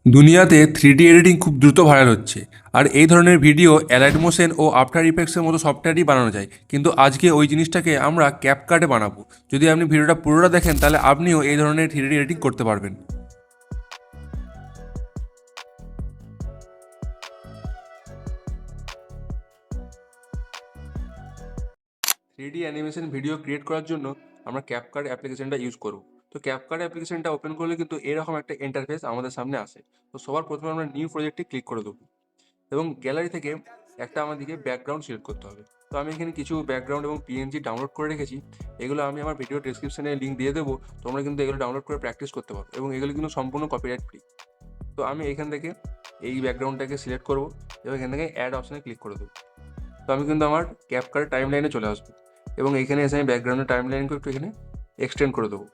দুনিয়াতে 3D editing খুব দ্রুত ভাইরাল হচ্ছে। আর এই ধরনের ভিডিও অ্যালাইট মোশন ও আফটার ইফেক্টসের মতো সফটওয়্যারই বানানো যায়, কিন্তু আজকে ওই জিনিসটাকে আমরা ক্যাপকাটে বানাবো। যদি আপনি ভিডিওটা পুরোটা দেখেন তাহলে আপনিও এই ধরনের 3D এডিটিং করতে পারবেন। 3D অ্যানিমেশন ভিডিও ক্রিয়েট করার জন্য আমরা ক্যাপকাট অ্যাপ্লিকেশনটা ইউজ করব। তো ক্যাপকাট অ্যাপ্লিকেশনটা ওপেন করলে কিন্তু এরকম একটা ইন্টারফেস আমাদের সামনে আসে। তো সবার প্রথমে আমরা নিউ প্রজেক্টে ক্লিক করে দেবো এবং গ্যালারি থেকে একটা আমাদেরকে ব্যাকগ্রাউন্ড সিলেক্ট করতে হবে। তো আমি এখানে কিছু ব্যাকগ্রাউন্ড এবং পিএনজি ডাউনলোড করে রেখেছি। এগুলো আমি আমার ভিডিও ডেসক্রিপশনে লিঙ্ক দিয়ে দেবো, তোমরা কিন্তু এগুলো ডাউনলোড করে প্র্যাকটিস করতে পারো এবং এগুলো কিন্তু সম্পূর্ণ কপিরাইট ফ্রি। তো আমি এখান থেকে এই ব্যাকগ্রাউন্ডটাকে সিলেক্ট করবো এবং এখান থেকে অ্যাড অপশানে ক্লিক করে দেবো। তো আমি কিন্তু আমার ক্যাপকাট টাইম লাইনে চলে আসবো এবং এখানে এসে আমি ব্যাকগ্রাউন্ডের টাইম লাইনকে একটু এখানে এক্সটেন্ড করে দেবো।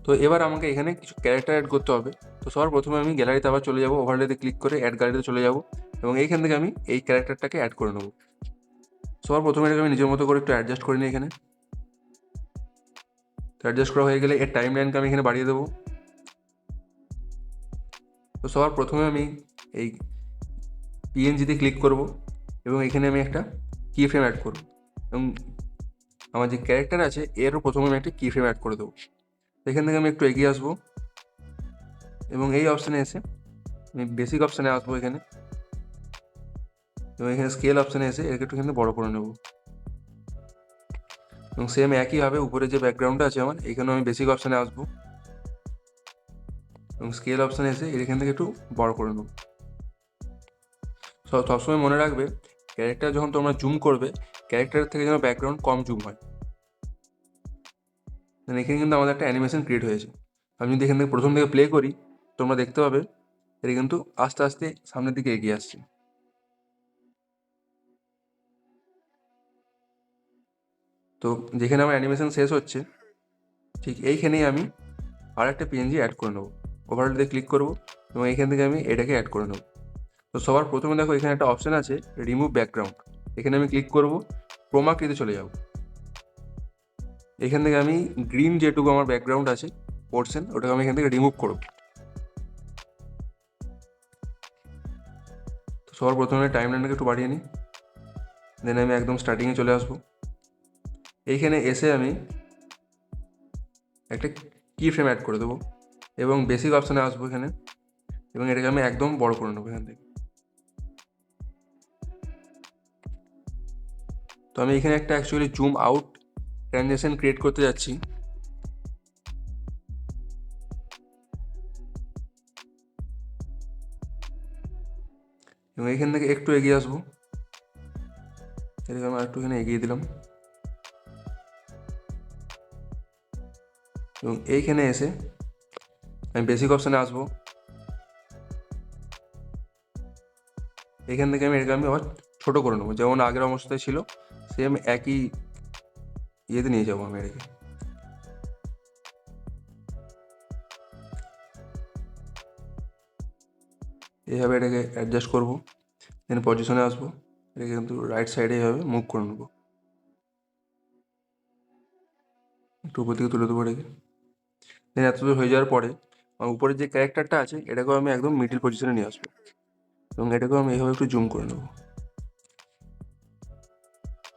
তো এবার আমাকে এখানে কিছু ক্যারেক্টার অ্যাড করতে হবে। তো সবার প্রথমে আমি গ্যালারিতে আবার চলে যাবো, ওভারলেতে ক্লিক করে অ্যাড গ্যালারিতে চলে যাবো এবং এইখান থেকে আমি এই ক্যারেক্টারটাকে অ্যাড করে নেবো। সবার প্রথমে এটাকে আমি নিজের মতো করে একটু অ্যাডজাস্ট করে নিই এখানে। তো অ্যাডজাস্ট করা হয়ে গেলে এর টাইম লাইনকে আমি এখানে বাড়িয়ে দেবো। তো সবার প্রথমে আমি এই পিএনজিতে ক্লিক করব এবং এখানে আমি একটা কি ফ্রেম অ্যাড করব এবং আমার যে ক্যারেক্টার আছে এরও প্রথমে আমি একটা কি ফ্রেম অ্যাড করে দেবো। এখান থেকে আমি একটু এগিয়ে আসবো এবং এই অপশানে এসে আমি বেসিক অপশানে আসবো এখানে এবং এখানে স্কেল অপশানে এসে এটাকে একটু কিন্তু বড় করে নেব এবং সেম একইভাবে উপরে যে ব্যাকগ্রাউন্ডটা আছে আমার এখানেও আমি বেসিক অপশানে আসবো এবং স্কেল অপশানে এসে এখান থেকে একটু বড় করে নেব। সবসময় মনে রাখবে ক্যারেক্টার যখন তোমরা জুম করবে ক্যারেক্টারের থেকে যেন ব্যাকগ্রাউন্ড কম জুম হয়। এখানে কিন্তু আমাদের একটা অ্যানিমেশন ক্রিয়েট হয়েছে। আমি যদি এখান থেকে প্রথম থেকে প্লে করি তোমরা দেখতে পাবে এটা কিন্তু আস্তে আস্তে সামনের দিকে এগিয়ে আসছে। তো যেখানে আমার অ্যানিমেশন শেষ হচ্ছে ঠিক এইখানেই আমি আর একটা পিএনজি অ্যাড করে নেবো। ওভারঅলতে ক্লিক করবো এবং এইখান থেকে আমি এটাকে অ্যাড করে নেবো। তো সবার প্রথমে দেখো এখানে একটা অপশান আছে রিমুভ ব্যাকগ্রাউন্ড, এখানে আমি ক্লিক করবো, ক্রোমা কিতে চলে যাব। এখান থেকে আমি গ্রিন যেটুকু আমার ব্যাকগ্রাউন্ড আছে পোর্শন ওটাকে আমি এখান থেকে রিমুভ করবো। তো সবার প্রথমে টাইম লাইনটাকে একটু বাড়িয়ে নিই, দেন আমি একদম স্টার্টিংয়ে চলে আসবো। এইখানে এসে আমি একটা কি ফ্রেম অ্যাড করে দেবো এবং বেসিক অপশানে আসবো এখানে এবং এটাকে আমি একদম বড় করে নেবো এখান থেকে। তো আমি এখানে একটা actually zoom out transaction create করতে যাচ্ছি। এবং এখান থেকে একটু এগিয়ে আসবো, এটাকে আমি একটু এখানে এগিয়ে দিলাম এবং এইখানে এসে আমি বেসিক অপশানে আসবো। এখান থেকে এটাকে আমি আবার ছোটো করে নেবো, যেমন আগের অবস্থায় ছিল সেম একই ইয়েতে নিয়ে যাবো আমি এটাকে। এইভাবে এটাকে অ্যাডজাস্ট করবো, দেন পজিশনে আসবো, এটাকে কিন্তু রাইট সাইডে এইভাবে মুভ করে নেবো, একটু উপর দিকে তুলে দেবো এটাকে। দেন এত দূর হয়ে যাওয়ার পরে আমার উপরের যে ক্যারেক্টারটা আছে এটাকেও আমি একদম মিডিল পজিশনে নিয়ে আসবো এবং এটাকেও আমি এইভাবে একটু জুম করে নেবো।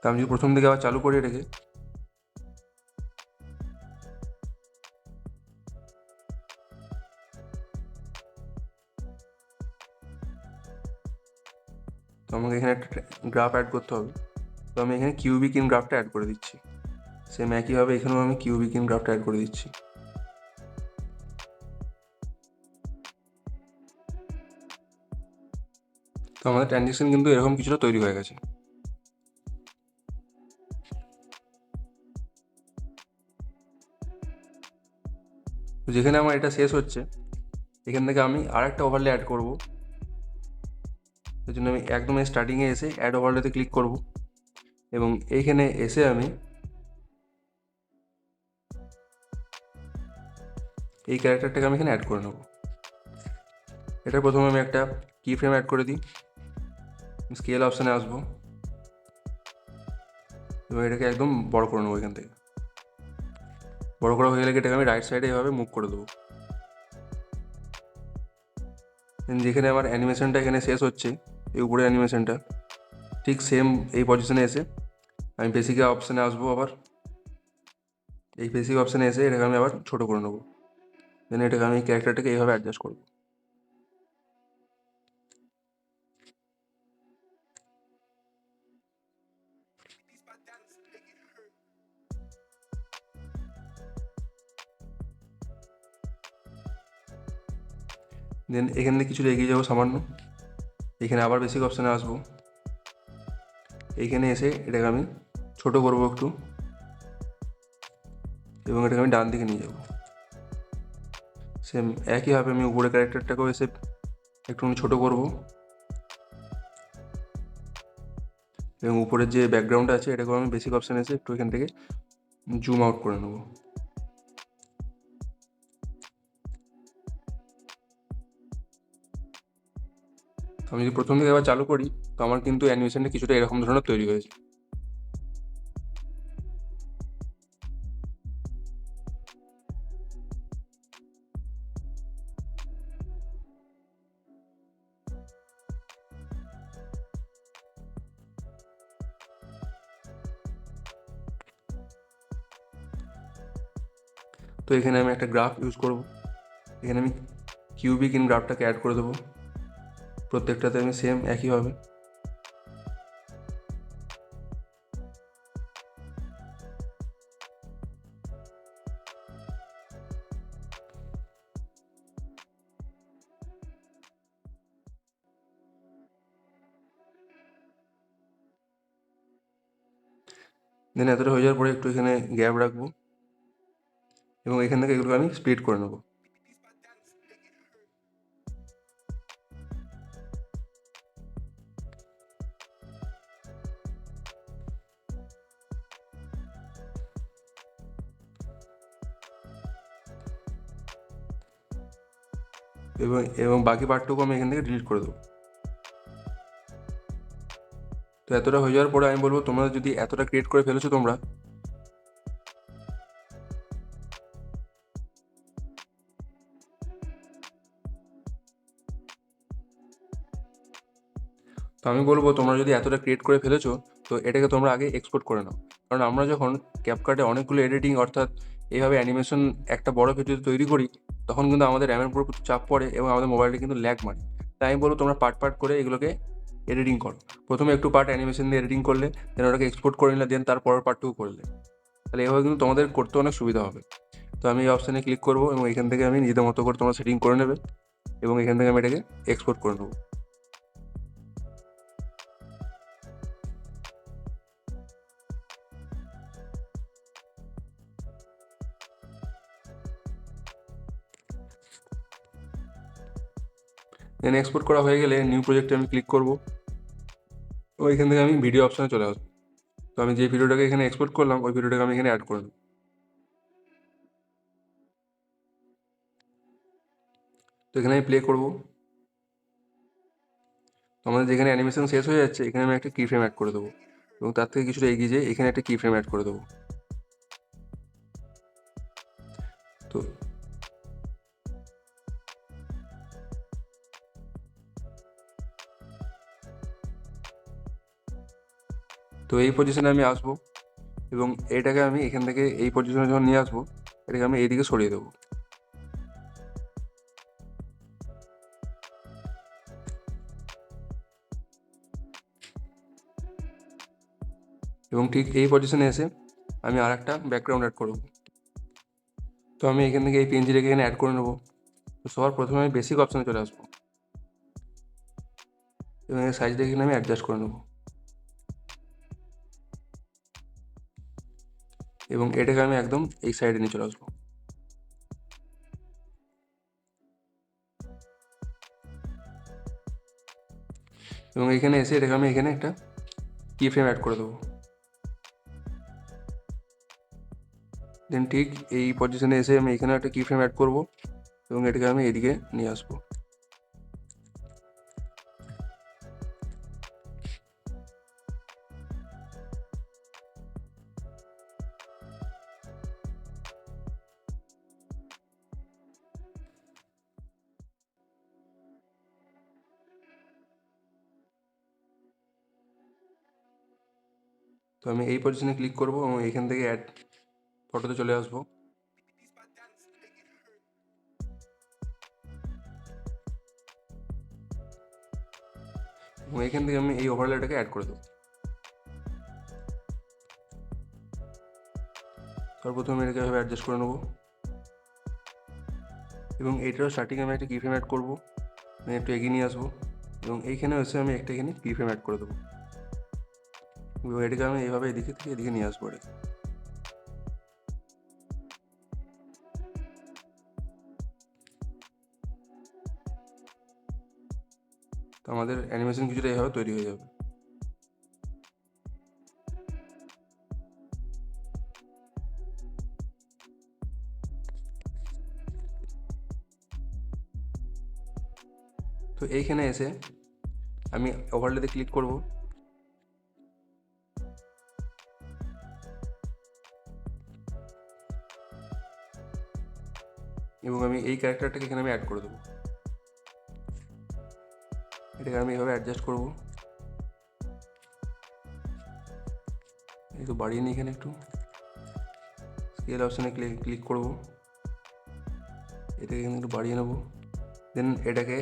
তা আমি যদি প্রথম দিকে আবার চালু করি এটাকে, তো আমাকে এখানে একটা গ্রাফ অ্যাড করতে হবে। তো আমি এখানে কিউবিক ইন গ্রাফটা অ্যাড করে দিচ্ছি, সেম একইভাবে এখানেও আমি কিউবিক ইন গ্রাফটা অ্যাড করে দিচ্ছি। তো আমাদের ট্রানজেকশন কিন্তু এরকম কিছুটা তৈরি হয়ে গেছে। তো যেখানে আমার এটা শেষ হচ্ছে এখান থেকে আমি আর একটা ওভারলে অ্যাড করবো। সেই জন্য আমি একদম স্টার্টিংয়ে এসে অ্যাড ওভারলেতে ক্লিক করব এবং এইখানে এসে আমি এই ক্যারেক্টারটাকে আমি এখানে অ্যাড করে নেবো। এটা প্রথমে আমি একটা কি ফ্রেম অ্যাড করে দিই, স্কেল অপশানে আসবো এবং এটাকে একদম বড় করে নেবো। এখান থেকে বড় করা হয়ে গেলে এটাকে আমি রাইট সাইডে এভাবে মুভ করে দেবো। যেখানে আমার অ্যানিমেশনটা এখানে শেষ হচ্ছে, এই উপরে অ্যানিমেশনটা ঠিক সেম এই পজিশনে এসে আমি বেসিক অপশানে আসবো। আবার এই বেসিক অপশানে এসে এটাকে আমি আবার ছোটো করে নেবো। দেন এটাকে আমি ক্যারেক্টারটাকে এইভাবে অ্যাডজাস্ট করবো। দেন এখান থেকে কিছুটা এগিয়ে যাবো সামান্য, এখানে আবার বেসিক অপশানে আসবো। এইখানে এসে এটাকে আমি ছোটো করবো একটু, এবং এটাকে আমি ডান দিকে নিয়ে যাবো। সেম একইভাবে আমি উপরে ক্যারেক্টারটাকেও এসে একটুখানি ছোটো করবো, এবং উপরের যে ব্যাকগ্রাউন্ড আছে এটাকেও আমি বেসিক অপশানে এসে একটু এখান থেকে জুম আউট করে নেবো। আমি যদি প্রথম থেকে আবার চালু করি তো আমার কিন্তু অ্যানিমেশনটা কিছুটা এরকম ধরনের তৈরি হয়েছে। তো এখানে আমি একটা গ্রাফ ইউজ করব। এখানে আমি কিউবিক ইন গ্রাফটাকে অ্যাড করে দেবো প্রত্যেকটাতে আমি সেম একইভাবে। দেন এতটা হয়ে যাওয়ার পরে একটু এখানে গ্যাপ রাখবো, এবং এখান থেকে এগুলো আমি স্প্লিট করে নেবো। এবং বাকি পার্টটুকু আমি এখান থেকে ডিলিট করে দেবো। তো এতটা হয়ে যাওয়ার পরে আমি বলবো তোমরা যদি এতটা ক্রিয়েট করে ফেলেছো তোমরা, তো আমি বলবো তোমরা যদি এতটা ক্রিয়েট করে ফেলেছো তো এটাকে তোমরা আগে এক্সপোর্ট করে নাও। কারণ আমরা যখন ক্যাপকাটে অনেকগুলো এডিটিং অর্থাৎ এইভাবে অ্যানিমেশন একটা বড় ভিডিও তৈরি করি তখন কিন্তু আমাদের র্যামের উপর প্রচুর চাপ পড়ে এবং আমাদের মোবাইলটা কিন্তু ল্যাগ মারে। তাই আমি বলবো তোমরা পার্ট পার্ট করে এগুলোকে এডিটিং করো। প্রথমে একটু পার্ট অ্যানিমেশন দিয়ে এডিটিং করলে, দেন ওটাকে এক্সপোর্ট করে নিলে, দেন তারপরের পার্টটুকু করলে, তাহলে এভাবে কিন্তু তোমাদের করতে অনেক সুবিধা হবে। তো আমি এই অপশানে ক্লিক করবো এবং এখান থেকে আমি নিজেদের মতো করে তোমরা সেটিং করে নেবে, এবং এখান থেকে আমি এটাকে এক্সপোর্ট করে নেবো। দেন এক্সপোর্ট করা হয়ে গেলে নিউ প্রজেক্টে আমি ক্লিক করবো, তো এখান থেকে আমি ভিডিও অপশানে চলে আসবো। তো আমি যে ভিডিওটাকে এখানে এক্সপোর্ট করলাম ওই ভিডিওটাকে আমি এখানে অ্যাড করে দেবো। তো এখানে আমি প্লে করবো। তো আমাদের যেখানে অ্যানিমেশন শেষ হয়ে যাচ্ছে এখানে আমি একটা কি ফ্রেম অ্যাড করে দেবো, এবং তার থেকে কিছুটা এগিয়ে যেয়ে এখানে একটা কি ফ্রেম অ্যাড করে দেবো। তো তো এই পজিশনে আমি আসবো, এবং এটাকে আমি এখান থেকে এই পজিশনে যখন নিয়ে আসবো এটাকে আমি এইদিকে সরিয়ে দেবো। এবং ঠিক এই পজিশনে এসে আমি আর একটা ব্যাকগ্রাউন্ড অ্যাড করবো। তো আমি এখান থেকে এই পিএনজিটাকে এখানে অ্যাড করে নেবো। তো সবার প্রথমে আমি বেসিক অপশানে চলে আসবো, এবং এর সাইজটা এখানে আমি অ্যাডজাস্ট করে নেবো, এবং এটাকে আমি একদম এই সাইডে নিয়ে চলে আসবো। এবং এখানে এসে এটাকে আমি এখানে একটা কি ফ্রেম অ্যাড করে দেবো। দেন ঠিক এই পজিশনে এসে আমি এখানে একটা কি ফ্রেম অ্যাড করবো, এবং এটাকে আমি এদিকে নিয়ে আসবো। তো আমি এই পজিশনে ক্লিক করব এবং এইখান থেকে অ্যাড ফটোতে চলে আসবো। এবং এখান থেকে আমি এই ওভারলেটাকে অ্যাড করে দেবো। তারপর আমি এটাকে এভাবে অ্যাডজাস্ট করে নেবো এবং এইটারও স্টার্টিং আমি একটা কিফ্রেম অ্যাড করবো। আমি একটু এগিয়ে নিয়ে আসবো এবং এইখানে এসে আমি একটা এখানে কিফ্রেম অ্যাড করে দেবো এবং এটাকে আমি এইভাবে এদিকে থেকে এদিকে নিয়ে আসবো। এটাকে তো আমাদের অ্যানিমেশন কিছুটা এইভাবে তৈরি হয়ে যাবে। তো এইখানে এসে আমি ওভারলেতে ক্লিক করব এবং আমি এই ক্যারেক্টারটাকে এখানে আমি অ্যাড করে দেবো। এটাকে আমি এভাবে অ্যাডজাস্ট করব। একটু বাড়িয়ে নিই, এখানে একটু স্কেল অপশানে ক্লিক করব, এটাকে এখানে একটু বাড়িয়ে নেব। দেন এটাকে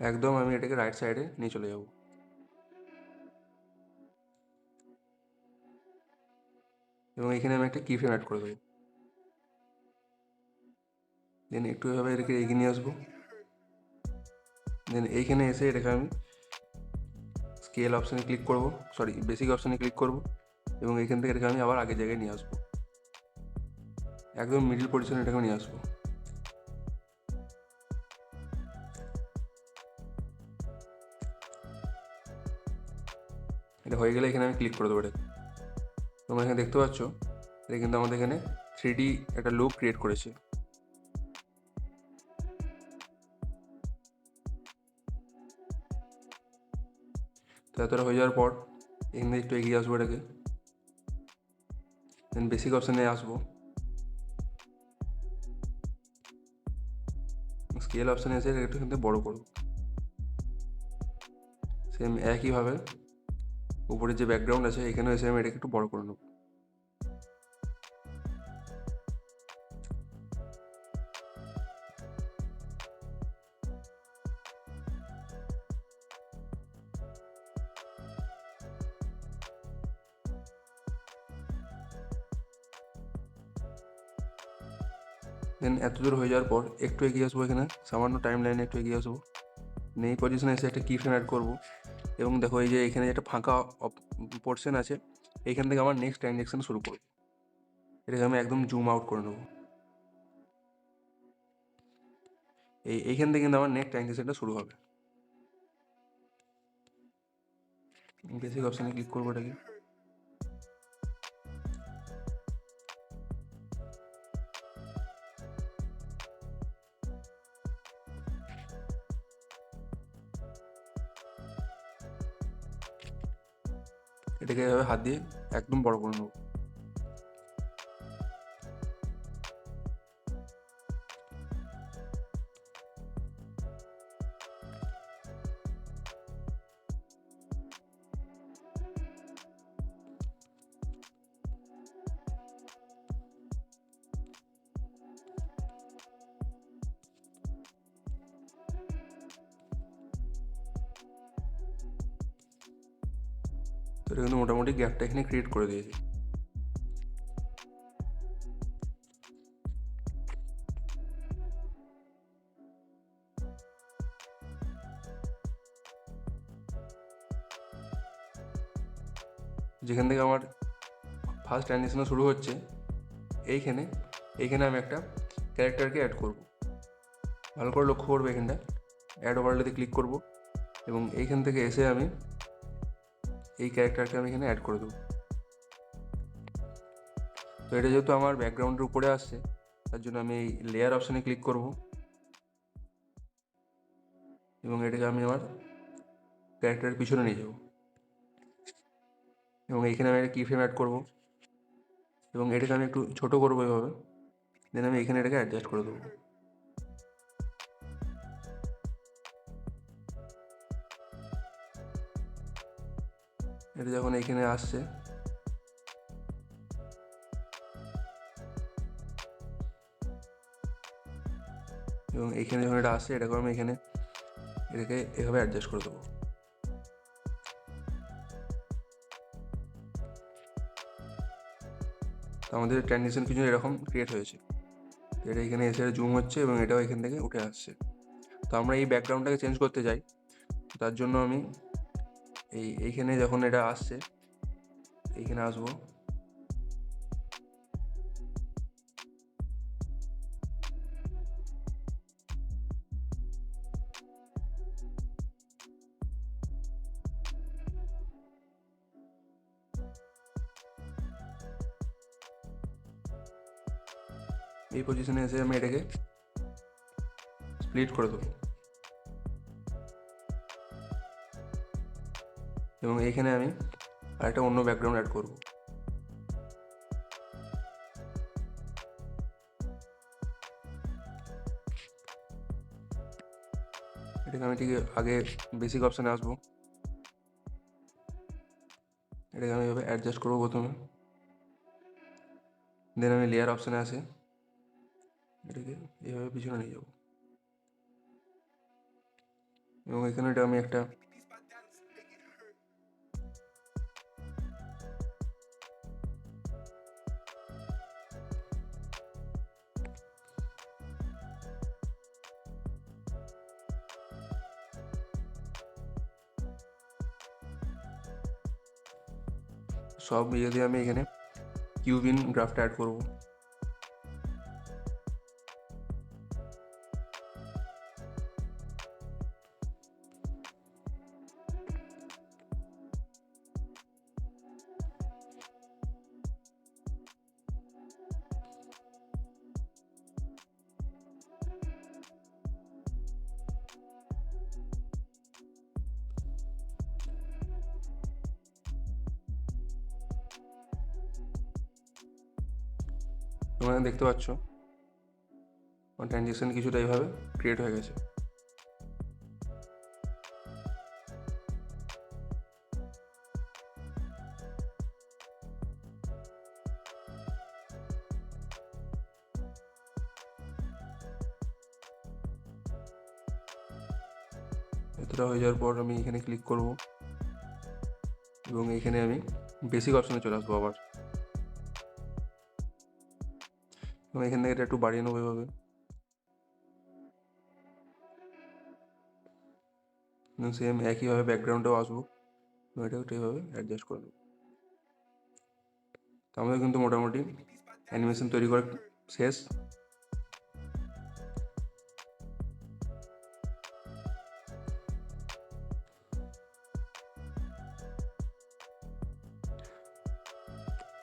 একদম আমি এটাকে রাইট সাইডে নিয়ে চলে যাব এবং এখানে আমি একটা কিফ্রেম অ্যাড করে দেবো। দেন একটু এভাবে এটাকে এগিয়ে নিয়ে আসবো। দেন এইখানে এসে এটাকে আমি স্কেল অপশানে ক্লিক করব, বেসিক অপশানে ক্লিক করব এবং এইখান থেকে এটাকে আমি আবার আগের জায়গায় নিয়ে আসবো, একদম মিডল পজিশনে এটাকে নিয়ে আসবো। এটা হয়ে গেলে এখানে আমি ক্লিক করে দেবো। এটাকে তোমরা এখানে দেখতে পাচ্ছ, এটা কিন্তু আমাদের এখানে 3D একটা লুক ক্রিয়েট করেছে। তো এতটা হয়ে যাওয়ার পর এখানে একটু এগিয়ে আসবো এটাকে, দেন বেসিক অপশানে আসবো, স্কেল অপশানে এসে একটু কিন্তু বড় করব। সেম একইভাবে উপরে যে ব্যাকগ্রাউন্ড আছে এখানেও এসে আমি এটাকে একটু বড় করে নেব। দেন এত দূর হয়ে যাওয়ার পর একটু এগিয়ে আসবো, এখানে সামান্য টাইম লাইনে একটু এগিয়ে আসবো, এই পজিশনে এসে একটা কি ফ্রেম অ্যাড করবো এবং দেখো এই যে এখানে একটা ফাঁকা পোর্শন আছে, এইখান থেকে আমার নেক্সট ট্রানজ্যাকশন শুরু করব। এটাকে আমি একদম জুম আউট করে নেবো। এইখান থেকে কিন্তু আমার নেক্সট ট্রানজ্যাকশনটা শুরু হবে। বেসিক অপশানে ক্লিক করবো এটাকে, এটাকে এভাবে হাত দিয়ে একদম বড় করে নেবো। তো এটা কিন্তু মোটামুটি গ্যাপটা এখানে ক্রিয়েট করে দিয়েছি। যেখান থেকে আমার ফার্স্ট অ্যানিমেশন শুরু হচ্ছে, এইখানে আমি একটা ক্যারেক্টারকে অ্যাড করব। ভালো করে লক্ষ্য করবো, এখানটা অ্যাড ওভারলেতে ক্লিক করব এবং এইখান থেকে এসে আমি এই ক্যারেক্টারকে আমি এখানে অ্যাড করে দেবো। তো এটা যেহেতু আমার ব্যাকগ্রাউন্ডের উপরে আসছে, তার জন্য আমি এই লেয়ার অপশানে ক্লিক করব এবং এটাকে আমি আমার ক্যারেক্টারের পিছনে নিয়ে যাব এবং এইখানে আমি একটা কি ফ্রেম অ্যাড করব এবং এটাকে আমি একটু ছোটো করবো এভাবে। দেন আমি এখানে এটাকে অ্যাডজাস্ট করে দেবো। এটা যখন এইখানে আসছে এবং এইখানে যখন এটা আসছে এটাকে আমি এটাকে এভাবে অ্যাডজাস্ট করে দেবো। তো আমাদের ট্রানজিশন কিছু এরকম ক্রিয়েট হয়েছে। এটা এখানে এসে জুম হচ্ছে এবং এটাও এখান থেকে উঠে আসছে। তো আমরা এই ব্যাকগ্রাউন্ডটাকে চেঞ্জ করতে চাই, তার জন্য আমি এইখানে যখন এটা আসছে এইখানে আসবো, এই পজিশনে এসে আমি এটাকে স্প্লিট করে দেবো এবং এইখানে আমি আরেকটা অন্য ব্যাকগ্রাউন্ড অ্যাড করব। এটাকে আমি ঠিক আগে বেসিক অপশানে আসবো, এটাকে আমি এভাবে অ্যাডজাস্ট করবো প্রথমে, দেন আমি লেয়ার অপশানে আসে এটাকে এইভাবে পিছনে নিয়ে যাবো এবং এখানে এটা আমি একটা সব ইয়ে দিয়ে আমি এখানে কিউবিন গ্রাফটা অ্যাড করবো। তোমরা দেখতে পাচ্ছ আমার ট্রানজিশন কিছুটা এইভাবে ক্রিয়েট হয়ে গেছে। এতটা হয়ে যাওয়ার পর আমি এখানে ক্লিক করব এবং এইখানে আমি বেসিক অপশানে চলে আসবো আবার এবং এখান থেকে এটা একটু বাড়িয়ে নেবো এভাবে, সেম একইভাবে ব্যাকগ্রাউন্ডেও আসবো এবং এটা একটু এইভাবে অ্যাডজাস্ট করে নেবো। তো আমাদের কিন্তু মোটামুটি অ্যানিমেশন তৈরি করা শেষ।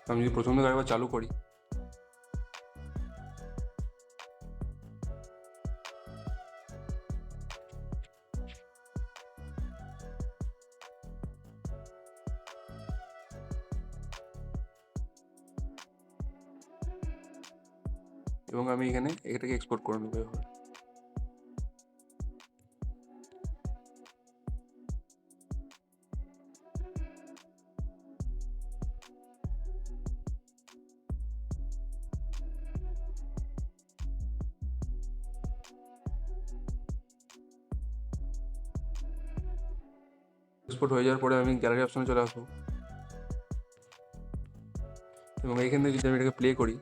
আমি যদি প্রথম থেকে আরেকবার চালু করি, এবং আমি এখানে এটাকে এক্সপোর্ট করে নেবো এভাবে। এক্সপোর্ট হয়ে যাওয়ার পরে আমি গ্যালারি অপশনে চলে আসবো এবং এইখান থেকে যদি আমি এটাকে প্লে করি,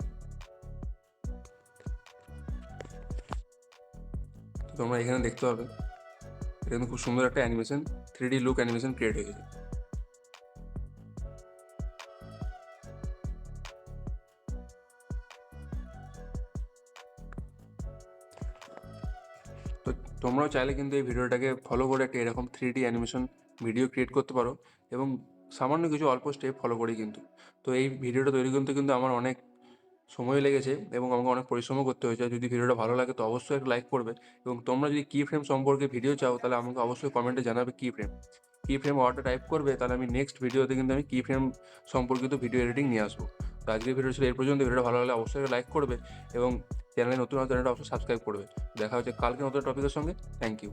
তোমরা এখানে দেখতে পাবে এটা কিন্তু খুব সুন্দর একটা animation 3D look animation create হয়ে গেছে। তো তোমরাও চাইলে কিন্তু এই ভিডিওটাকে ফলো করে একটা এরকম 3D অ্যানিমেশন ভিডিও ক্রিয়েট করতে পারো এবং সামান্য কিছু অল্প স্টেপ ফলো করেই কিন্তু। তো এই ভিডিওটা তৈরি করতে কিন্তু আমার অনেক সময় লেগেছে এবং আমাকে অনেক পরিশ্রমও করতে হয়েছে। যদি ভিডিওটা ভালো লাগে তো অবশ্যই একটা লাইক করবে এবং তোমরা যদি কি ফ্রেম সম্পর্কে ভিডিও চাও তাহলে আমাকে অবশ্যই কমেন্টে জানাবে কি ফ্রেম ওয়ার্ডটা টাইপ করবে, তাহলে আমি নেক্সট ভিডিওতে কিন্তু আমি কি ফ্রেম সম্পর্কিত ভিডিও এডিটিং নিয়ে আসবো। তো আজকের ভিডিও ছিল এই পর্যন্ত। ভিডিওটা ভালো লাগলে অবশ্যই লাইক করবে এবং চ্যানেলে নতুন চ্যানেলটা অবশ্যই সাবস্ক্রাইব করবে। দেখা হচ্ছে কালকে নতুন টপিকের সঙ্গে। Thank you.